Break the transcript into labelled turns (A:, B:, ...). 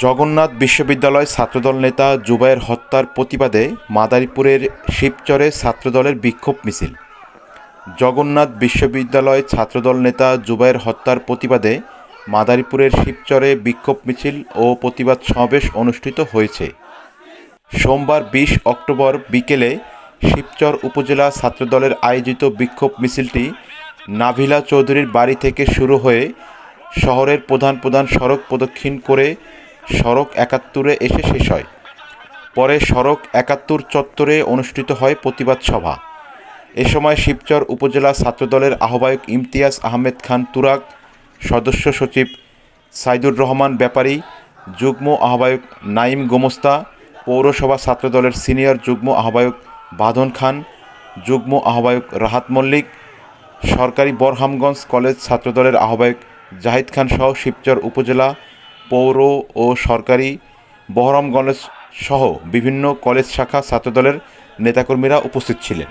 A: জগন্নাথ বিশ্ববিদ্যালয় ছাত্রদল নেতা জুবায়ের হত্যার প্রতিবাদে মাদারীপুরের শিবচরে ছাত্রদলের বিক্ষোভ মিছিল। জগন্নাথ বিশ্ববিদ্যালয় ছাত্রদল নেতা জুবায়ের হত্যার প্রতিবাদে মাদারীপুরের শিবচরে বিক্ষোভ মিছিল ও প্রতিবাদ সমাবেশ অনুষ্ঠিত হয়েছে। সোমবার 20 অক্টোবর বিকেলে শিবচর উপজেলা ছাত্রদলের আয়োজিত বিক্ষোভ মিছিলটি নাভিলা চৌধুরীর বাড়ি থেকে শুরু হয়ে শহরের প্রধান প্রধান সড়ক প্রদক্ষিণ করে সড়ক ৭১-এ এসে শেষ হয়। পরে সড়ক ৭১ চত্বরে অনুষ্ঠিত হয় প্রতিবাদ সভা। এ সময় শিবচর উপজেলা ছাত্রদলের আহ্বায়ক ইমতিয়াজ আহমেদ খান তুরাগ, সদস্য সচিব সাইদুর রহমান ব্যাপারী, যুগ্ম আহ্বায়ক নাঈম গোমস্তা, পৌরসভা ছাত্রদলের সিনিয়র যুগ্ম আহ্বায়ক বাঁধন খান, যুগ্ম আহ্বায়ক রাহাত মল্লিক, সরকারি বরহামগঞ্জ কলেজ ছাত্রদলের আহ্বায়ক জাহিদ খান সহ শিবচর উপজেলা, পৌর ও সরকারি বহরমগঞ্জ সহ বিভিন্ন কলেজ শাখা ছাত্রদলের নেতাকর্মীরা উপস্থিত ছিলেন।